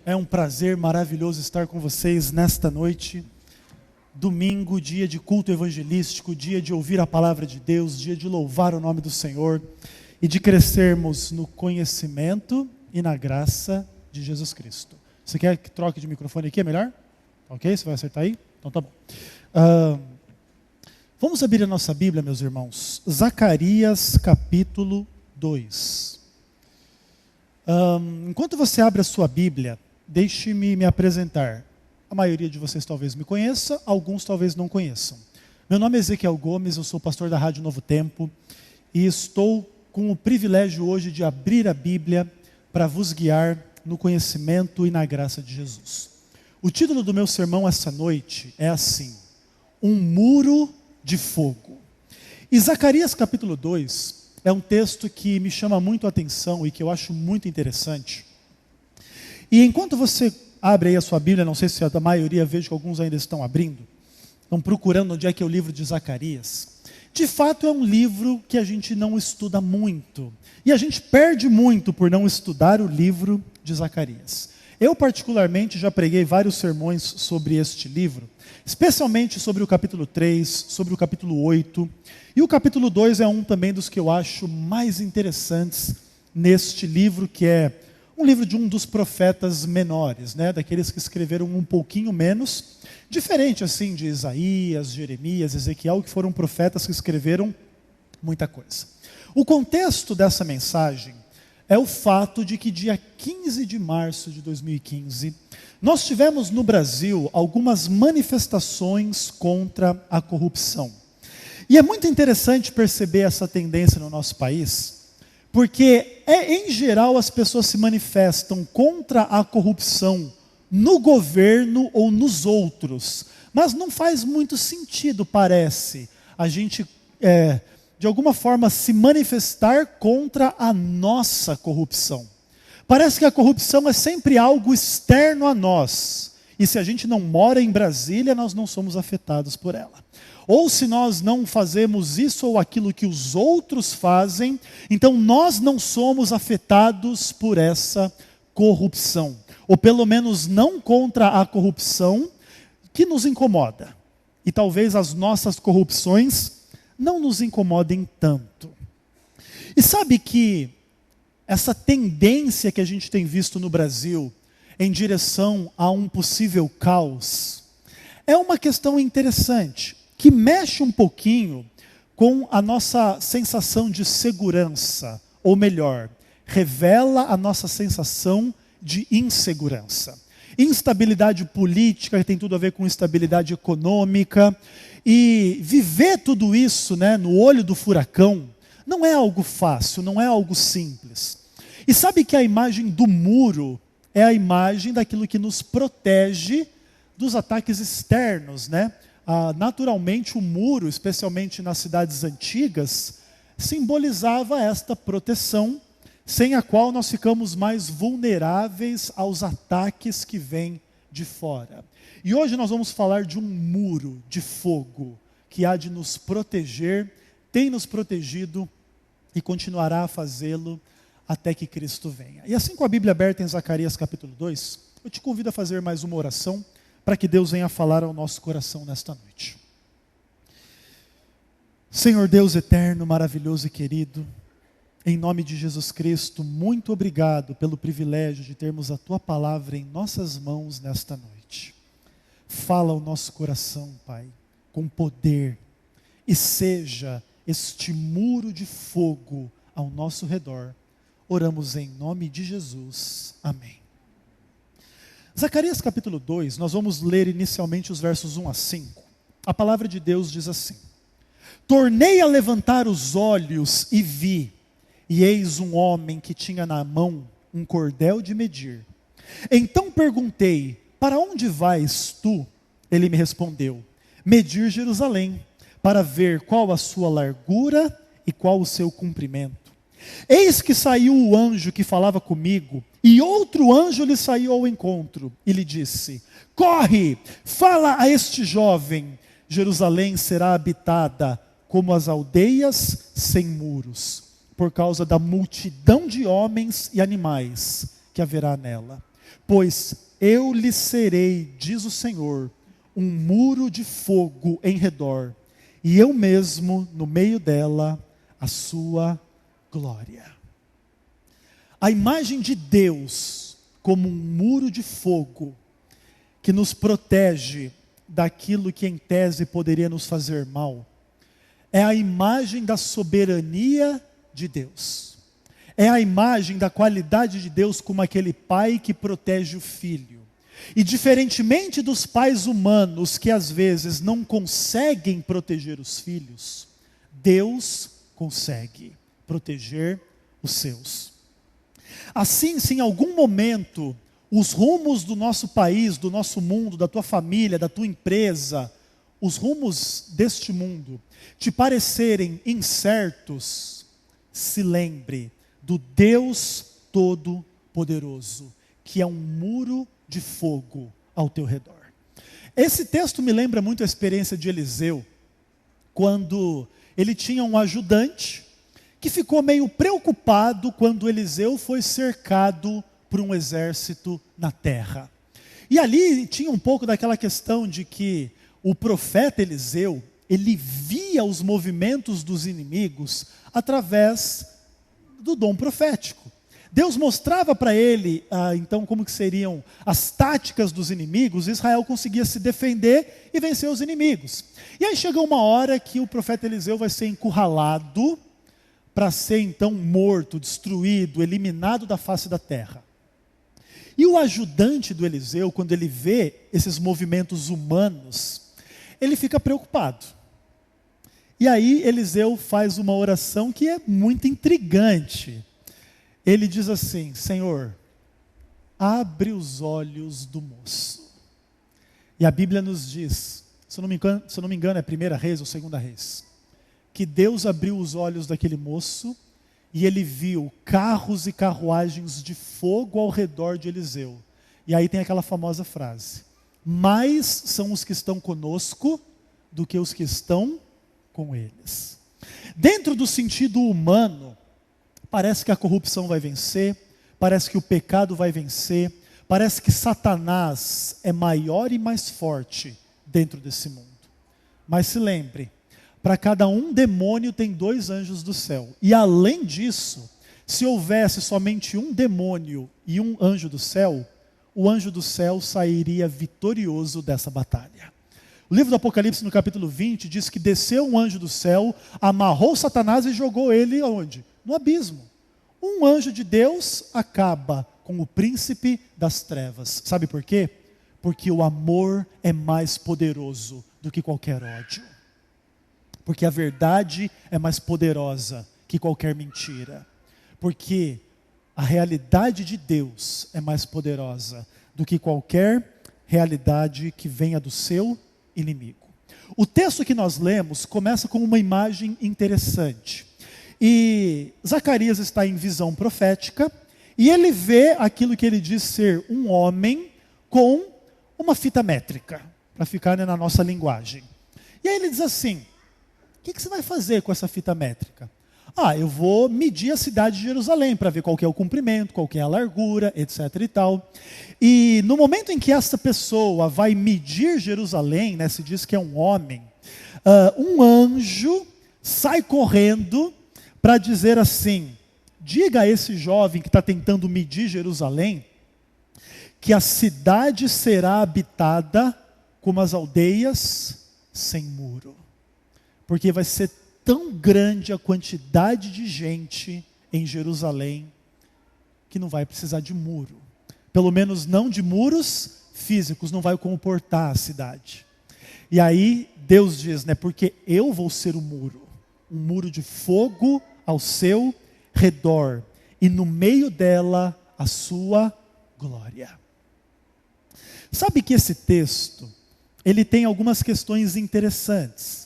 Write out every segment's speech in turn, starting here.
É um prazer maravilhoso estar com vocês nesta noite. Domingo, dia de culto evangelístico, dia de ouvir a palavra de Deus, dia de louvar o nome do Senhor e de crescermos no conhecimento e na graça de Jesus Cristo. Você quer que troque de microfone aqui? É melhor? Ok? Você vai acertar aí? Então tá bom. Vamos abrir a nossa Bíblia, meus irmãos. Zacarias capítulo 2. Enquanto você abre a sua Bíblia, deixe-me me apresentar. A maioria de vocês talvez me conheça, alguns talvez não conheçam. Meu nome é Ezequiel Gomes, eu sou pastor da Rádio Novo Tempo e estou com o privilégio hoje de abrir a Bíblia para vos guiar no conhecimento e na graça de Jesus. O título do meu sermão essa noite é assim: Um muro de fogo. E Zacarias capítulo 2 é um texto que me chama muito a atenção e que eu acho muito interessante. E enquanto você abre aí a sua Bíblia, não sei se a maioria, vejo que alguns ainda estão abrindo, estão procurando onde é que é o livro de Zacarias. De fato é um livro que a gente não estuda muito. E a gente perde muito por não estudar o livro de Zacarias. Eu particularmente já preguei vários sermões sobre este livro, especialmente sobre o capítulo 3, sobre o capítulo 8. E o capítulo 2 é um também dos que eu acho mais interessantes neste livro, que é um livro de um dos profetas menores, daqueles que escreveram um pouquinho menos, diferente assim de Isaías, Jeremias, Ezequiel, que foram profetas que escreveram muita coisa. O contexto dessa mensagem é o fato de que dia 15 de março de 2015, nós tivemos no Brasil algumas manifestações contra a corrupção. E é muito interessante perceber essa tendência no nosso país, porque em geral as pessoas se manifestam contra a corrupção no governo ou nos outros, mas não faz muito sentido, parece, a gente de alguma forma se manifestar contra a nossa corrupção. Parece que a corrupção é sempre algo externo a nós, e se a gente não mora em Brasília, nós não somos afetados por ela. Ou se nós não fazemos isso ou aquilo que os outros fazem, então nós não somos afetados por essa corrupção. Ou pelo menos não contra a corrupção que nos incomoda. E talvez as nossas corrupções não nos incomodem tanto. E sabe que essa tendência que a gente tem visto no Brasil em direção a um possível caos é uma questão interessante, que mexe um pouquinho com a nossa sensação de segurança, ou melhor, revela a nossa sensação de insegurança. Instabilidade política, que tem tudo a ver com instabilidade econômica, e viver tudo isso no olho do furacão não é algo fácil, não é algo simples. E sabe que a imagem do muro é a imagem daquilo que nos protege dos ataques externos, naturalmente o muro, especialmente nas cidades antigas, simbolizava esta proteção, sem a qual nós ficamos mais vulneráveis aos ataques que vêm de fora. E hoje nós vamos falar de um muro de fogo, que há de nos proteger, tem nos protegido e continuará a fazê-lo até que Cristo venha. E assim com a Bíblia aberta em Zacarias capítulo 2, eu te convido a fazer mais uma oração, para que Deus venha falar ao nosso coração nesta noite. Senhor Deus eterno, maravilhoso e querido, em nome de Jesus Cristo, muito obrigado pelo privilégio de termos a Tua palavra em nossas mãos nesta noite. Fala ao nosso coração, Pai, com poder, e seja este muro de fogo ao nosso redor. Oramos em nome de Jesus. Amém. Zacarias capítulo 2, nós vamos ler inicialmente os versos 1 a 5. A palavra de Deus diz assim: Tornei a levantar os olhos e vi, e eis um homem que tinha na mão um cordel de medir. Então perguntei: Para onde vais tu? Ele me respondeu: Medir Jerusalém, para ver qual a sua largura e qual o seu comprimento. Eis que saiu o anjo que falava comigo, e outro anjo lhe saiu ao encontro, e lhe disse: Corre, fala a este jovem, Jerusalém será habitada como as aldeias sem muros, por causa da multidão de homens e animais que haverá nela. Pois eu lhe serei, diz o Senhor, um muro de fogo em redor, e eu mesmo, no meio dela, a sua glória. A imagem de Deus como um muro de fogo que nos protege daquilo que em tese poderia nos fazer mal, é a imagem da soberania de Deus. É a imagem da qualidade de Deus como aquele pai que protege o filho. E diferentemente dos pais humanos que às vezes não conseguem proteger os filhos, Deus consegue proteger os seus. Assim, se em algum momento os rumos do nosso país, do nosso mundo, da tua família, da tua empresa, os rumos deste mundo te parecerem incertos, se lembre do Deus Todo-Poderoso, que é um muro de fogo ao teu redor. Esse texto me lembra muito a experiência de Eliseu, quando ele tinha um ajudante que ficou meio preocupado quando Eliseu foi cercado por um exército na terra. E ali tinha um pouco daquela questão de que o profeta Eliseu, ele via os movimentos dos inimigos através do dom profético. Deus mostrava para ele, então, como que seriam as táticas dos inimigos. Israel conseguia se defender e vencer os inimigos. E aí chega uma hora que o profeta Eliseu vai ser encurralado para ser então morto, destruído, eliminado da face da terra. E o ajudante do Eliseu, quando ele vê esses movimentos humanos, ele fica preocupado. E aí Eliseu faz uma oração que é muito intrigante. Ele diz assim: Senhor, abre os olhos do moço. E a Bíblia nos diz, se eu não me engano é 1 Reis ou 2 Reis, que Deus abriu os olhos daquele moço e ele viu carros e carruagens de fogo ao redor de Eliseu. E aí tem aquela famosa frase: mais são os que estão conosco do que os que estão com eles. Dentro do sentido humano, parece que a corrupção vai vencer, parece que o pecado vai vencer, parece que Satanás é maior e mais forte dentro desse mundo. Mas se lembre, para cada um demônio tem 2 anjos do céu. E além disso, se houvesse somente um demônio e um anjo do céu, o anjo do céu sairia vitorioso dessa batalha. O livro do Apocalipse, no capítulo 20, diz que desceu um anjo do céu, amarrou Satanás e jogou ele aonde? No abismo. Um anjo de Deus acaba com o príncipe das trevas. Sabe por quê? Porque o amor é mais poderoso do que qualquer ódio. Porque a verdade é mais poderosa que qualquer mentira. Porque a realidade de Deus é mais poderosa do que qualquer realidade que venha do seu inimigo. O texto que nós lemos começa com uma imagem interessante. E Zacarias está em visão profética e ele vê aquilo que ele diz ser um homem com uma fita métrica, para ficar na nossa linguagem. E aí ele diz assim: o que você vai fazer com essa fita métrica? Eu vou medir a cidade de Jerusalém para ver qual que é o comprimento, qual que é a largura, etc. e tal. E no momento em que essa pessoa vai medir Jerusalém, né, se diz que é um homem, um anjo sai correndo para dizer assim: diga a esse jovem que está tentando medir Jerusalém, que a cidade será habitada como as aldeias sem muro. Porque vai ser tão grande a quantidade de gente em Jerusalém que não vai precisar de muro. Pelo menos não de muros físicos, não vai comportar a cidade. E aí Deus diz, né, porque eu vou ser o muro, um muro de fogo ao seu redor, e no meio dela a sua glória. Sabe que esse texto, ele tem algumas questões interessantes.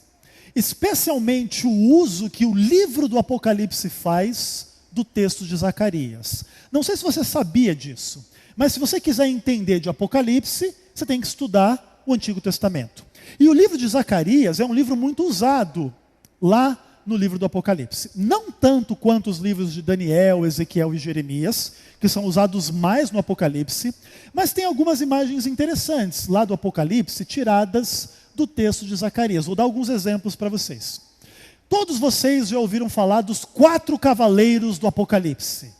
Especialmente o uso que o livro do Apocalipse faz do texto de Zacarias. Não sei se você sabia disso, mas se você quiser entender de Apocalipse, você tem que estudar o Antigo Testamento. E o livro de Zacarias é um livro muito usado lá no livro do Apocalipse. Não tanto quanto os livros de Daniel, Ezequiel e Jeremias, que são usados mais no Apocalipse, mas tem algumas imagens interessantes lá do Apocalipse, tiradas do texto de Zacarias. Vou dar alguns exemplos para vocês. Todos vocês já ouviram falar dos 4 cavaleiros do Apocalipse?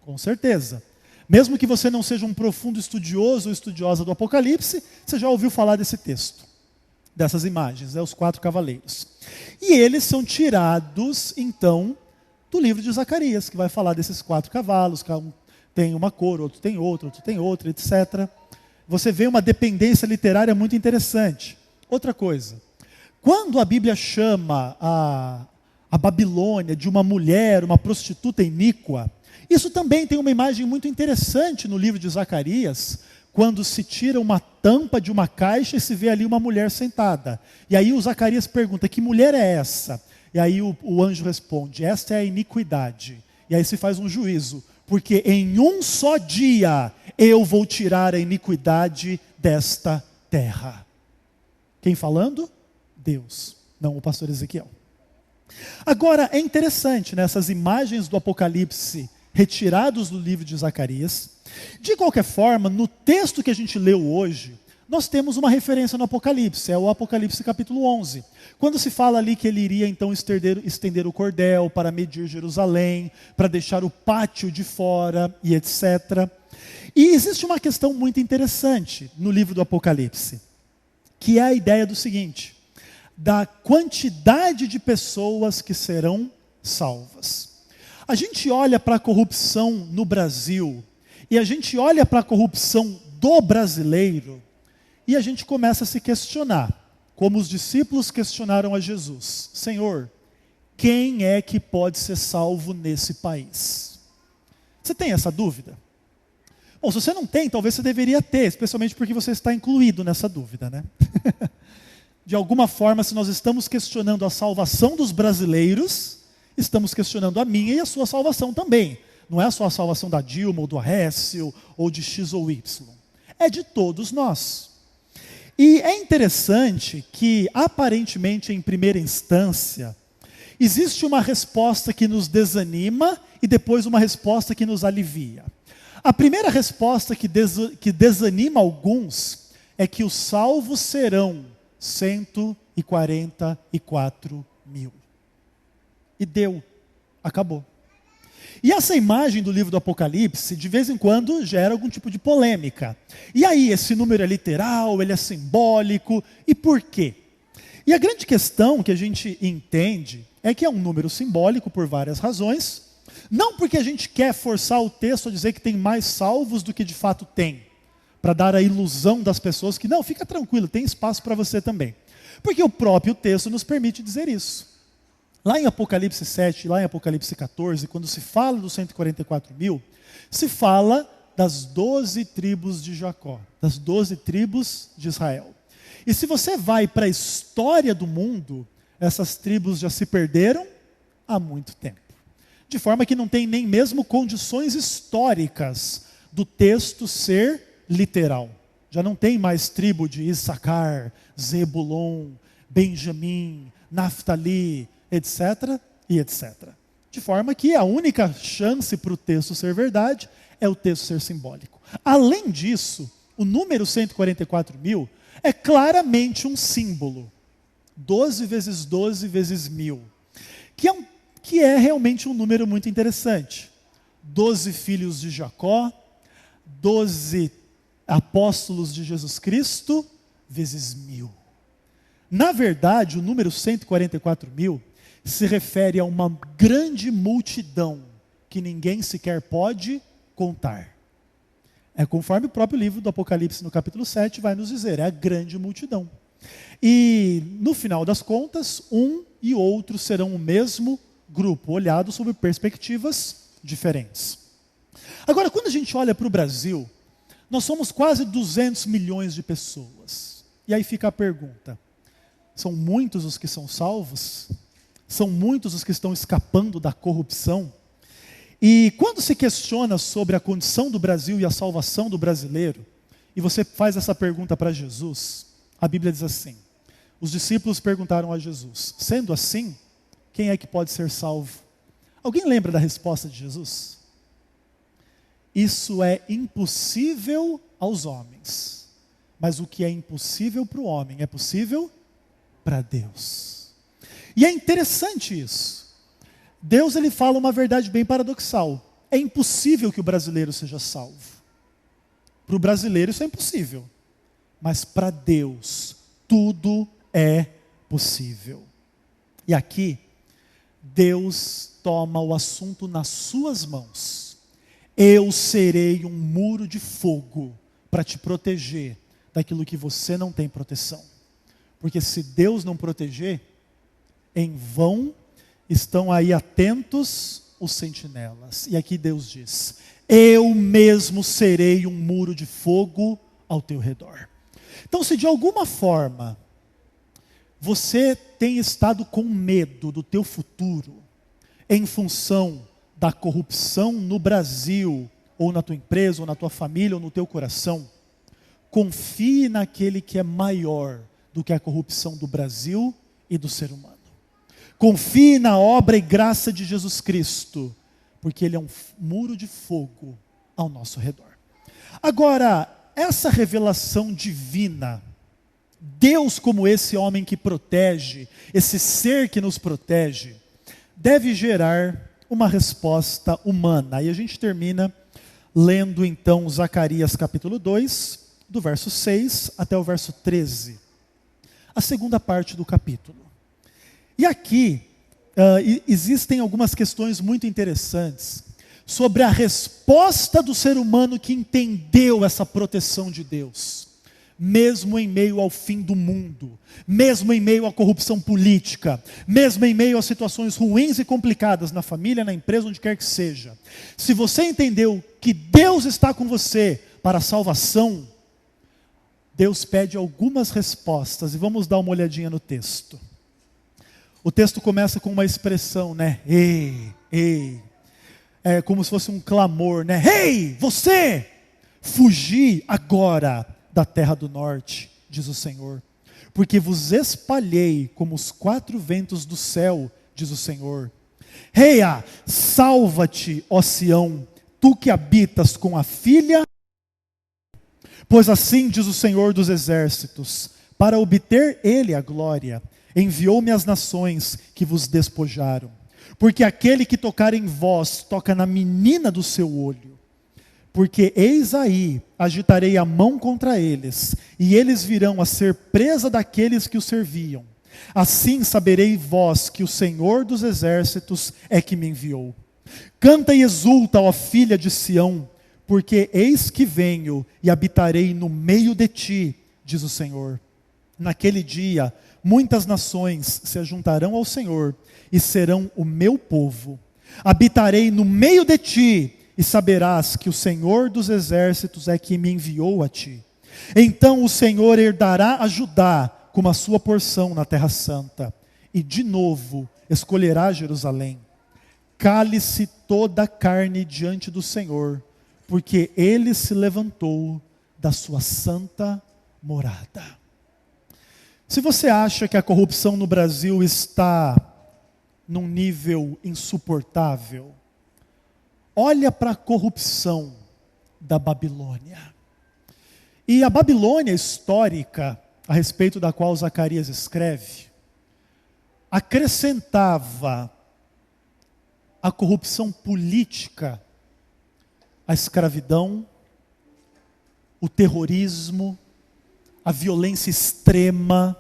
Com certeza. Mesmo que você não seja um profundo estudioso ou estudiosa do Apocalipse, você já ouviu falar desse texto, dessas imagens, os 4 cavaleiros. E eles são tirados, então, do livro de Zacarias, que vai falar desses 4 cavalos, cada um tem uma cor, outro tem outra, etc. Você vê uma dependência literária muito interessante. Outra coisa, quando a Bíblia chama a Babilônia de uma mulher, uma prostituta iníqua, isso também tem uma imagem muito interessante no livro de Zacarias, quando se tira uma tampa de uma caixa e se vê ali uma mulher sentada. E aí o Zacarias pergunta, que mulher é essa? E aí o anjo responde, esta é a iniquidade. E aí se faz um juízo, porque em um só dia eu vou tirar a iniquidade desta terra. Quem falando? Deus, não o pastor Ezequiel. Agora, é interessante, né, essas imagens do Apocalipse retirados do livro de Zacarias. De qualquer forma, no texto que a gente leu hoje, nós temos uma referência no Apocalipse, é o Apocalipse capítulo 11. Quando se fala ali que ele iria então estender o cordel para medir Jerusalém, para deixar o pátio de fora e etc. E existe uma questão muito interessante no livro do Apocalipse, que é a ideia do seguinte, da quantidade de pessoas que serão salvas. A gente olha para a corrupção no Brasil, e a gente olha para a corrupção do brasileiro, e a gente começa a se questionar, como os discípulos questionaram a Jesus: Senhor, quem é que pode ser salvo nesse país? Você tem essa dúvida? Bom, se você não tem, talvez você deveria ter, especialmente porque você está incluído nessa dúvida, né? De alguma forma, se nós estamos questionando a salvação dos brasileiros, estamos questionando a minha e a sua salvação também. Não é só a salvação da Dilma, ou do Aécio, ou de X ou Y. É de todos nós. E é interessante que, aparentemente, em primeira instância, existe uma resposta que nos desanima e depois uma resposta que nos alivia. A primeira resposta que desanima alguns é que os salvos serão 144 mil. E deu, acabou. E essa imagem do livro do Apocalipse, de vez em quando, gera algum tipo de polêmica. E aí, esse número é literal, ele é simbólico, e por quê? E a grande questão que a gente entende é que é um número simbólico por várias razões, não porque a gente quer forçar o texto a dizer que tem mais salvos do que de fato tem, para dar a ilusão das pessoas que, não, fica tranquilo, tem espaço para você também. Porque o próprio texto nos permite dizer isso. Lá em Apocalipse 7, lá em Apocalipse 14, quando se fala dos 144 mil, se fala das 12 tribos de Jacó, das 12 tribos de Israel. E se você vai para a história do mundo, essas tribos já se perderam há muito tempo. De forma que não tem nem mesmo condições históricas do texto ser literal. Já não tem mais tribo de Issacar, Zebulon, Benjamim, Naftali, etc. e etc. De forma que a única chance para o texto ser verdade é o texto ser simbólico. Além disso, o número 144 mil é claramente um símbolo. 12 vezes 12 vezes 1000. Que é realmente um número muito interessante. 12 filhos de Jacó, 12 apóstolos de Jesus Cristo, vezes 1000. Na verdade, o número 144 mil se refere a uma grande multidão que ninguém sequer pode contar. É conforme o próprio livro do Apocalipse, no capítulo 7, vai nos dizer, é a grande multidão. E, no final das contas, um e outro serão o mesmo grupo, olhado sob perspectivas diferentes. Agora, quando a gente olha para o Brasil, nós somos quase 200 milhões de pessoas. E aí fica a pergunta, são muitos os que são salvos? São muitos os que estão escapando da corrupção? E quando se questiona sobre a condição do Brasil e a salvação do brasileiro, e você faz essa pergunta para Jesus, a Bíblia diz assim, os discípulos perguntaram a Jesus, sendo assim, quem é que pode ser salvo? Alguém lembra da resposta de Jesus? Isso é impossível aos homens, mas o que é impossível para o homem é possível para Deus. E é interessante isso. Deus, ele fala uma verdade bem paradoxal. É impossível que o brasileiro seja salvo. Para o brasileiro isso é impossível, mas para Deus tudo é possível. E aqui, Deus toma o assunto nas suas mãos. Eu serei um muro de fogo para te proteger daquilo que você não tem proteção. Porque se Deus não proteger, em vão estão aí atentos os sentinelas. E aqui Deus diz: eu mesmo serei um muro de fogo ao teu redor. Então, se de alguma forma você tem estado com medo do teu futuro, em função da corrupção no Brasil, ou na tua empresa, ou na tua família, ou no teu coração, confie naquele que é maior do que a corrupção do Brasil e do ser humano. Confie na obra e graça de Jesus Cristo, porque Ele é um muro de fogo ao nosso redor. Agora, essa revelação divina, Deus como esse homem que protege, esse ser que nos protege, deve gerar uma resposta humana. E a gente termina lendo então Zacarias capítulo 2, do verso 6 até o verso 13. A segunda parte do capítulo. E aqui existem algumas questões muito interessantes sobre a resposta do ser humano que entendeu essa proteção de Deus. Mesmo em meio ao fim do mundo, mesmo em meio à corrupção política, mesmo em meio a situações ruins e complicadas na família, na empresa, onde quer que seja. Se você entendeu que Deus está com você para a salvação, Deus pede algumas respostas, e vamos dar uma olhadinha no texto. O texto começa com uma expressão, né? Ei, ei. É como se fosse um clamor, né? Ei, você! Fugi agora da terra do norte, diz o Senhor. Porque vos espalhei como os quatro ventos do céu, diz o Senhor. Reia, salva-te, ó Sião, tu que habitas com a filha. Pois assim diz o Senhor dos exércitos, para obter ele a glória, enviou-me às nações que vos despojaram. Porque aquele que tocar em vós, toca na menina do seu olho. Porque eis aí, agitarei a mão contra eles, e eles virão a ser presa daqueles que os serviam. Assim saberei vós que o Senhor dos exércitos é que me enviou. Canta e exulta, ó filha de Sião, porque eis que venho e habitarei no meio de ti, diz o Senhor. Naquele dia, muitas nações se ajuntarão ao Senhor e serão o meu povo. Habitarei no meio de ti, e saberás que o Senhor dos exércitos é que me enviou a ti. Então o Senhor herdará a Judá como a sua porção na terra santa, e de novo escolherá Jerusalém. Cale-se toda a carne diante do Senhor, porque ele se levantou da sua santa morada. Se você acha que a corrupção no Brasil está num nível insuportável, olha para a corrupção da Babilônia. E a Babilônia histórica, a respeito da qual Zacarias escreve, acrescentava a corrupção política, a escravidão, o terrorismo, a violência extrema.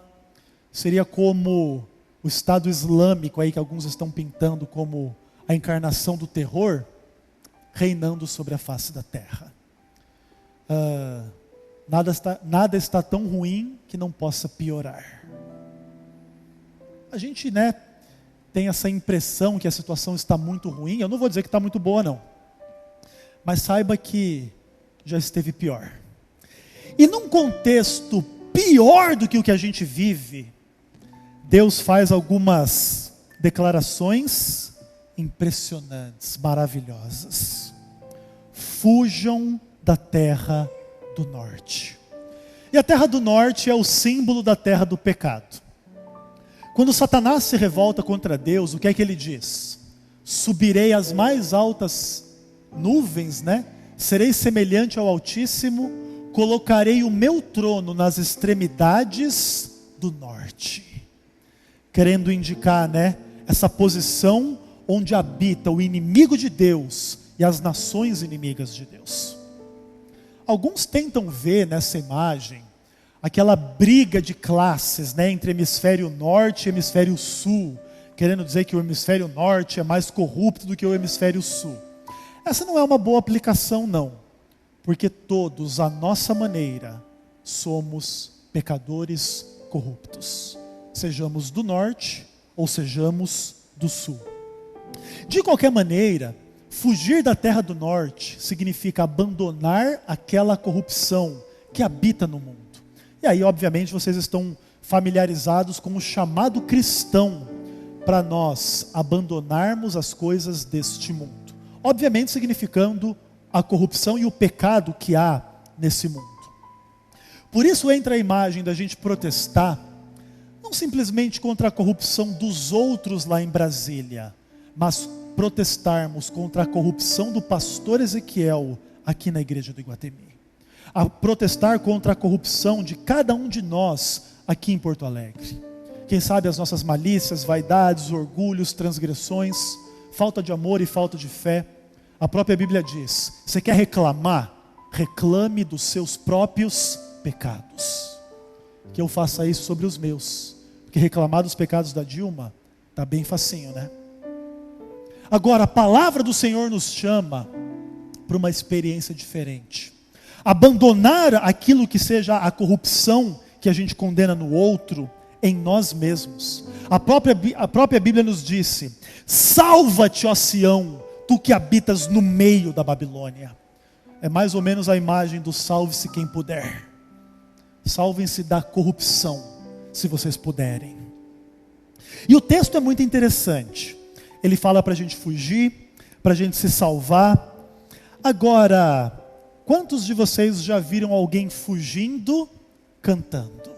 Seria como o Estado Islâmico aí que alguns estão pintando como a encarnação do terror, reinando sobre a face da terra. Nada está tão ruim que não possa piorar. A gente, tem essa impressão que a situação está muito ruim. Eu não vou dizer que está muito boa, não. Mas saiba que já esteve pior. E num contexto pior do que o que a gente vive, Deus faz algumas declarações impressionantes, maravilhosas. Fujam da terra do norte. E a terra do norte é o símbolo da terra do pecado. Quando Satanás se revolta contra Deus, o que é que ele diz? Subirei às mais altas nuvens, né? Serei semelhante ao Altíssimo, colocarei o meu trono nas extremidades do norte. Querendo indicar, né, essa posição onde habita o inimigo de Deus e as nações inimigas de Deus. Alguns tentam ver nessa imagem aquela briga de classes, né, entre hemisfério norte e hemisfério sul, querendo dizer que o hemisfério norte é mais corrupto do que o hemisfério sul. Essa não é uma boa aplicação, não, porque todos, à nossa maneira, somos pecadores corruptos, sejamos do norte ou sejamos do sul. De qualquer maneira, fugir da terra do norte significa abandonar aquela corrupção que habita no mundo. E aí, obviamente, vocês estão familiarizados com o chamado cristão para nós abandonarmos as coisas deste mundo. Obviamente, significando a corrupção e o pecado que há nesse mundo. Por isso entra a imagem da gente protestar, não simplesmente contra a corrupção dos outros lá em Brasília, mas protestarmos contra a corrupção do pastor Ezequiel aqui na igreja do Iguatemi. A protestar contra a corrupção de cada um de nós aqui em Porto Alegre. Quem sabe as nossas malícias, vaidades, orgulhos, transgressões, falta de amor e falta de fé. A própria Bíblia diz: você quer reclamar? Reclame dos seus próprios pecados. Que eu faça isso sobre os meus. Porque reclamar dos pecados da Dilma está bem facinho, né? Agora, a palavra do Senhor nos chama para uma experiência diferente. Abandonar aquilo que seja a corrupção que a gente condena no outro, em nós mesmos. A própria Bíblia nos disse: salva-te, ó Sião, tu que habitas no meio da Babilônia. É mais ou menos a imagem do salve-se quem puder. Salvem-se da corrupção, se vocês puderem. E o texto é muito interessante. Ele fala para a gente fugir, para a gente se salvar. Agora, quantos de vocês já viram alguém fugindo, cantando?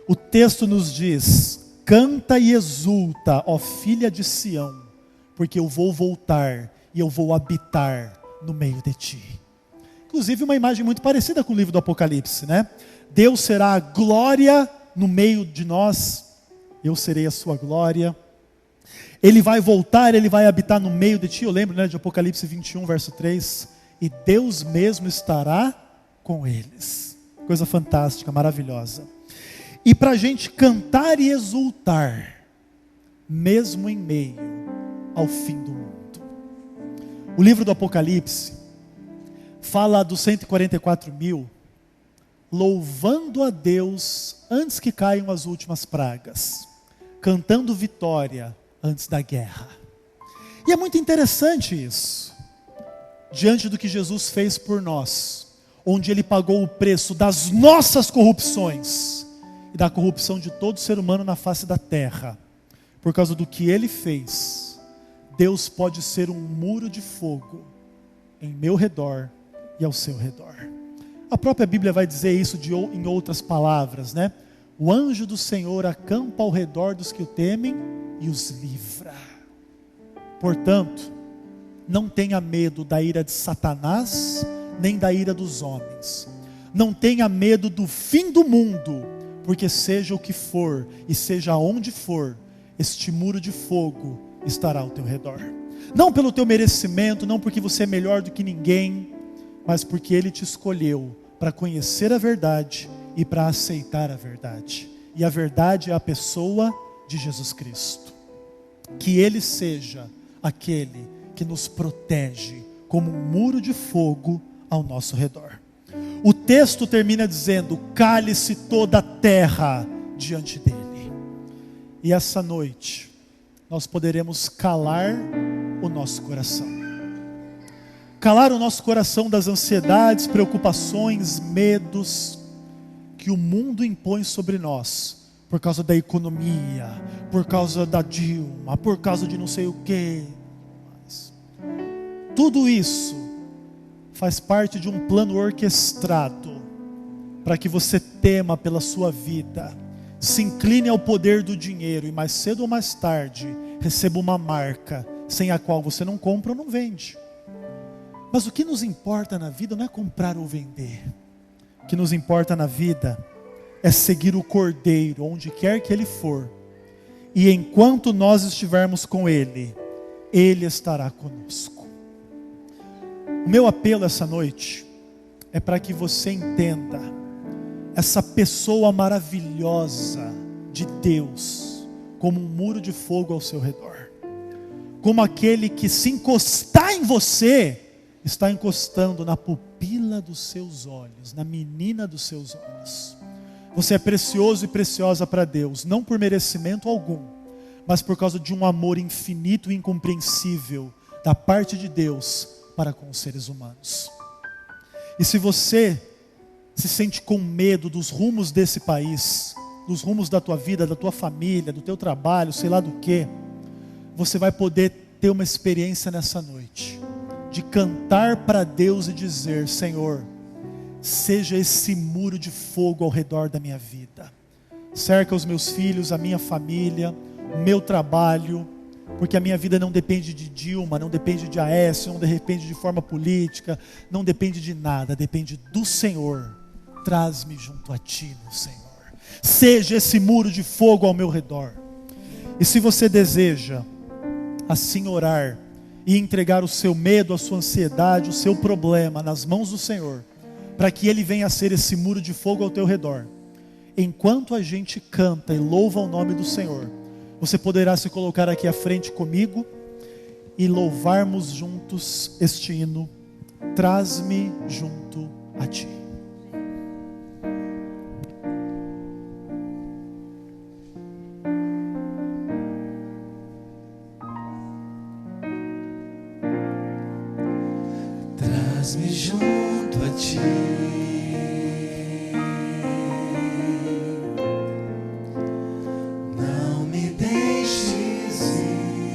O texto nos diz: canta e exulta, ó filha de Sião, porque eu vou voltar e eu vou habitar no meio de ti. Inclusive uma imagem muito parecida com o livro do Apocalipse, né? Deus será a glória no meio de nós, eu serei a sua glória. Ele vai voltar, ele vai habitar no meio de ti. Eu lembro, né, de Apocalipse 21, verso 3. E Deus mesmo estará com eles. Coisa fantástica, maravilhosa. E para a gente cantar e exultar, mesmo em meio ao fim do mundo. O livro do Apocalipse fala dos 144 mil, louvando a Deus antes que caiam as últimas pragas, cantando vitória antes da guerra. E é muito interessante isso, diante do que Jesus fez por nós, onde Ele pagou o preço das nossas corrupções, e da corrupção de todo ser humano na face da terra. Por causa do que Ele fez, Deus pode ser um muro de fogo em meu redor e ao seu redor. A própria Bíblia vai dizer isso em outras palavras, né? O anjo do Senhor acampa ao redor dos que o temem e os livra. Portanto, não tenha medo da ira de Satanás, nem da ira dos homens. Não tenha medo do fim do mundo, porque seja o que for e seja onde for, este muro de fogo estará ao teu redor. Não pelo teu merecimento, não porque você é melhor do que ninguém, mas porque Ele te escolheu para conhecer a verdade e para aceitar a verdade. E a verdade é a pessoa de Jesus Cristo. Que Ele seja aquele que nos protege como um muro de fogo ao nosso redor. O texto termina dizendo: cale-se toda a terra diante dele. E essa noite nós poderemos calar o nosso coração. Calar o nosso coração das ansiedades, preocupações, medos que o mundo impõe sobre nós, por causa da economia, por causa da Dilma, por causa de não sei o quê. Tudo isso faz parte de um plano orquestrado para que você tema pela sua vida, se incline ao poder do dinheiro e mais cedo ou mais tarde receba uma marca sem a qual você não compra ou não vende. Mas o que nos importa na vida não é comprar ou vender. O que nos importa na vida é seguir o Cordeiro onde quer que Ele for. E enquanto nós estivermos com Ele, Ele estará conosco. O meu apelo essa noite é para que você entenda essa pessoa maravilhosa de Deus como um muro de fogo ao seu redor. Como aquele que, se encostar em você, está encostando na pupila dos seus olhos, na menina dos seus olhos. Você é precioso e preciosa para Deus, não por merecimento algum, mas por causa de um amor infinito e incompreensível da parte de Deus para com os seres humanos. E se você se sente com medo dos rumos desse país, dos rumos da tua vida, da tua família, do teu trabalho, sei lá do que, você vai poder ter uma experiência nessa noite, de cantar para Deus e dizer: Senhor, seja esse muro de fogo ao redor da minha vida. Cerca os meus filhos, a minha família, o meu trabalho, porque a minha vida não depende de Dilma, não depende de Aécio, não depende de forma política, não depende de nada, depende do Senhor. Traz-me junto a Ti, meu Senhor. Seja esse muro de fogo ao meu redor. E se você deseja assim orar e entregar o seu medo, a sua ansiedade, o seu problema nas mãos do Senhor, para que Ele venha a ser esse muro de fogo ao teu redor, enquanto a gente canta e louva o nome do Senhor, você poderá se colocar aqui à frente comigo e louvarmos juntos este hino: Traz-me junto a Ti. Traz-me junto a Ti, não me deixes ir,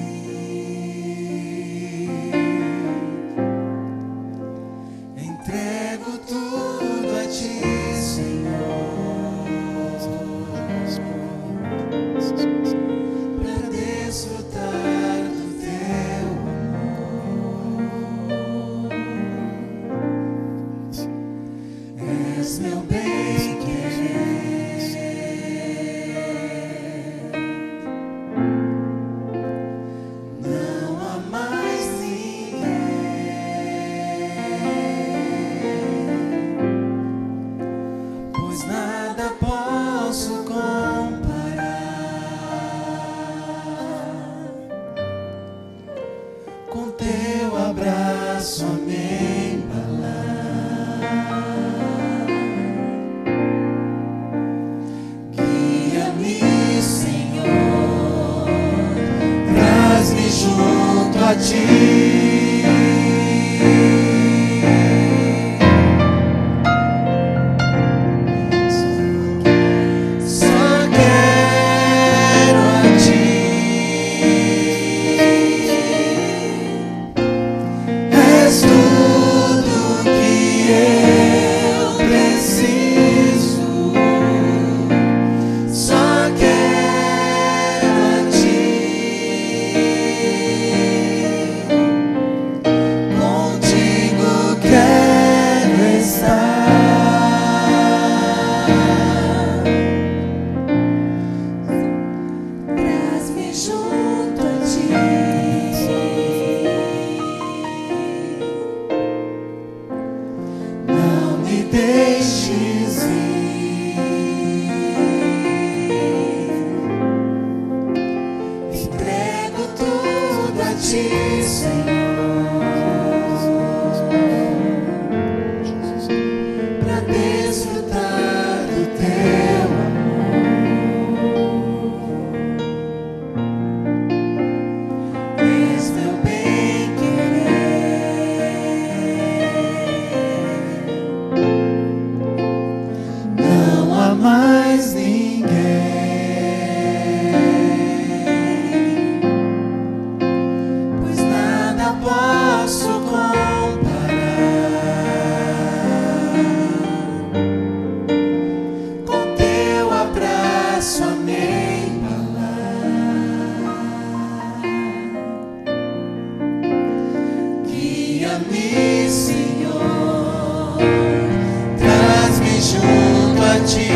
entrego tudo a Ti, Senhor, para desfrutar do Teu amor. És meu bem-querer, não há mais ninguém, pois nada posso comparar com Teu abraço a me embalar. Guia-me, Senhor, traz-me junto a Ti, junto a ti.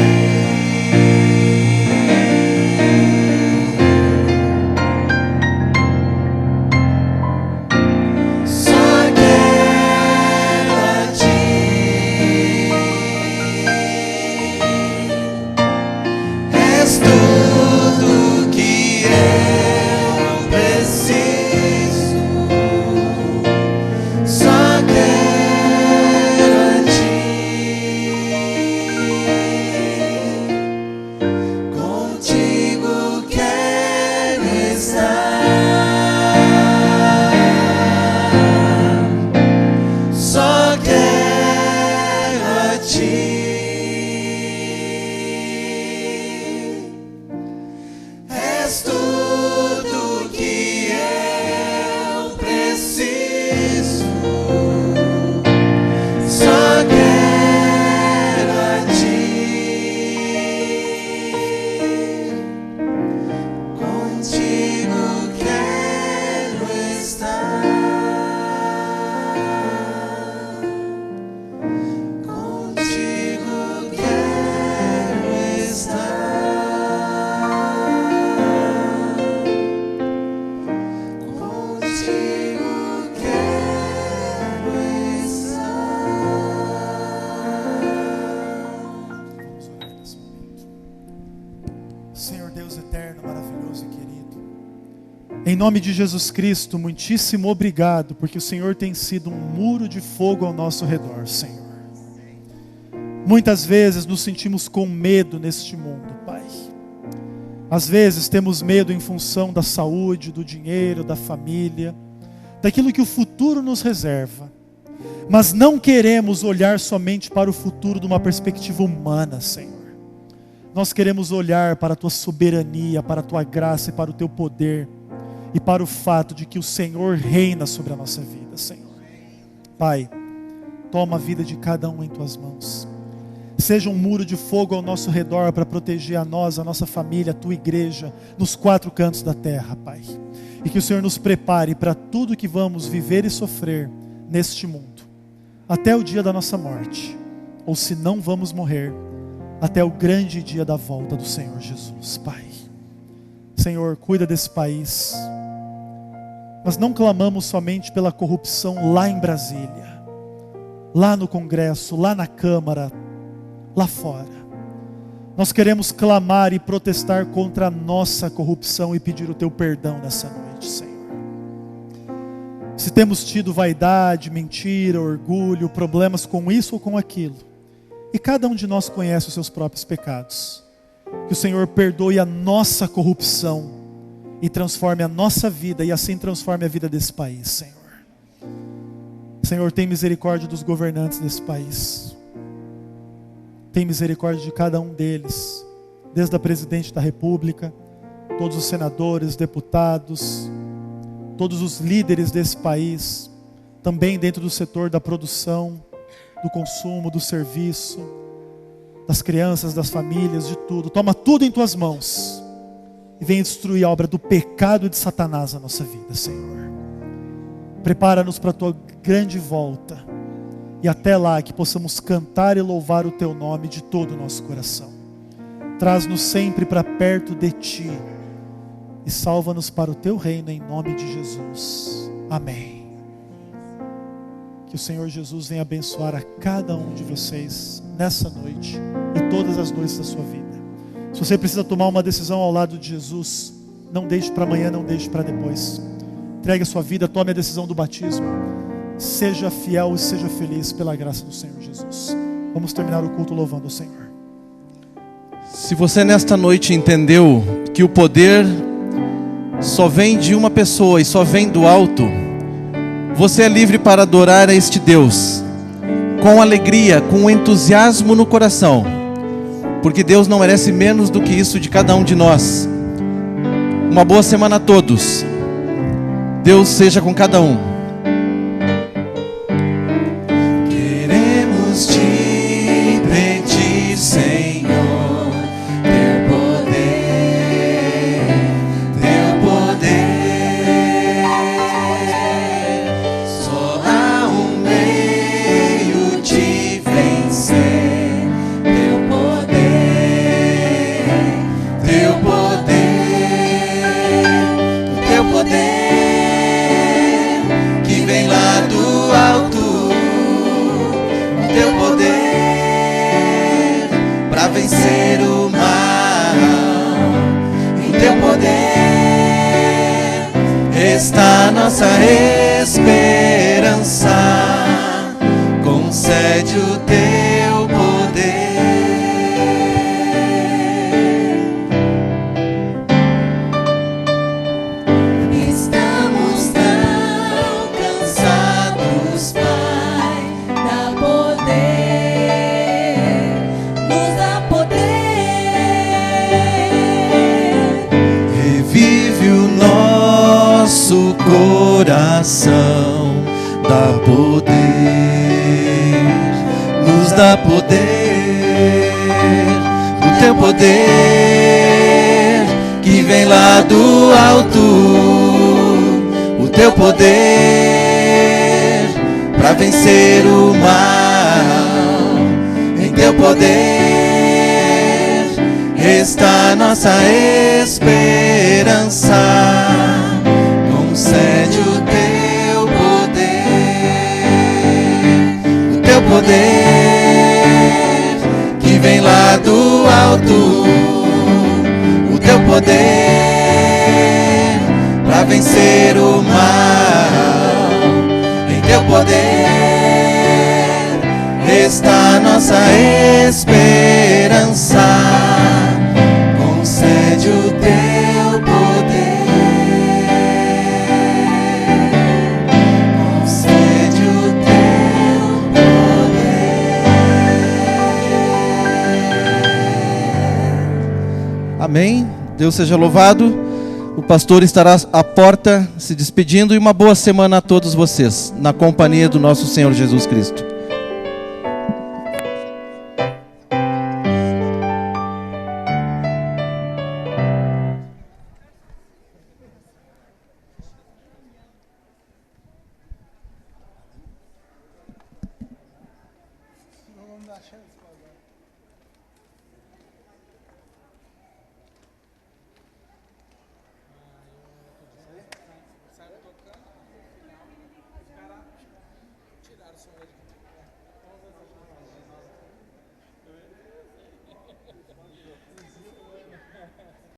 Em nome de Jesus Cristo, muitíssimo obrigado, porque o Senhor tem sido um muro de fogo ao nosso redor, Senhor. Muitas vezes nos sentimos com medo neste mundo, Pai. Às vezes temos medo em função da saúde, do dinheiro, da família, daquilo que o futuro nos reserva. Mas não queremos olhar somente para o futuro de uma perspectiva humana, Senhor. Nós queremos olhar para a Tua soberania, para a Tua graça e para o Teu poder. E para o fato de que o Senhor reina sobre a nossa vida, Senhor. Pai, toma a vida de cada um em Tuas mãos. Seja um muro de fogo ao nosso redor para proteger a nós, a nossa família, a Tua igreja, nos 4 cantos da terra, Pai. E que o Senhor nos prepare para tudo que vamos viver e sofrer neste mundo, até o dia da nossa morte, ou se não vamos morrer, até o grande dia da volta do Senhor Jesus, Pai. Senhor, cuida desse país. Nós não clamamos somente pela corrupção lá em Brasília, lá no Congresso, lá na Câmara, lá fora. Nós queremos clamar e protestar contra a nossa corrupção e pedir o Teu perdão nessa noite, Senhor. Se temos tido vaidade, mentira, orgulho, problemas com isso ou com aquilo, e cada um de nós conhece os seus próprios pecados, que o Senhor perdoe a nossa corrupção e transforme a nossa vida, e assim transforme a vida desse país, Senhor. Senhor, tem misericórdia dos governantes desse país. Tem misericórdia de cada um deles, desde a presidente da República, todos os senadores, deputados, todos os líderes desse país, também dentro do setor da produção, do consumo, do serviço, das crianças, das famílias, de tudo. Toma tudo em Tuas mãos e venha destruir a obra do pecado e de Satanás na nossa vida, Senhor. Prepara-nos para a Tua grande volta, e até lá que possamos cantar e louvar o Teu nome de todo o nosso coração. Traz-nos sempre para perto de Ti e salva-nos para o Teu reino, em nome de Jesus. Amém. Que o Senhor Jesus venha abençoar a cada um de vocês nessa noite e todas as noites da sua vida. Se você precisa tomar uma decisão ao lado de Jesus, não deixe para amanhã, não deixe para depois. Entregue a sua vida, tome a decisão do batismo. Seja fiel e seja feliz pela graça do Senhor Jesus. Vamos terminar o culto louvando o Senhor. Se você nesta noite entendeu que o poder só vem de uma pessoa e só vem do alto, você é livre para adorar a este Deus com alegria, com entusiasmo no coração, porque Deus não merece menos do que isso de cada um de nós. Uma boa semana a todos. Deus seja com cada um. Queremos te pedir, Senhor, Teu poder. Só há um meio de vencer, nossa esperança, concede o teu poder. Estamos tão cansados, Pai, dá poder, nos dá poder. Revive o nosso coração, dá poder, nos dá poder, o teu poder que vem lá do alto, o teu poder para vencer o mal. Em teu poder está nossa esperança, concede o teu poder que vem lá do alto, o teu poder para vencer o mal. Em teu poder está nossa esperança, concede o teu poder, concede o teu poder. Amém. Deus seja louvado. O pastor estará à porta se despedindo, e uma boa semana a todos vocês, na companhia do nosso Senhor Jesus Cristo. Não dá chance.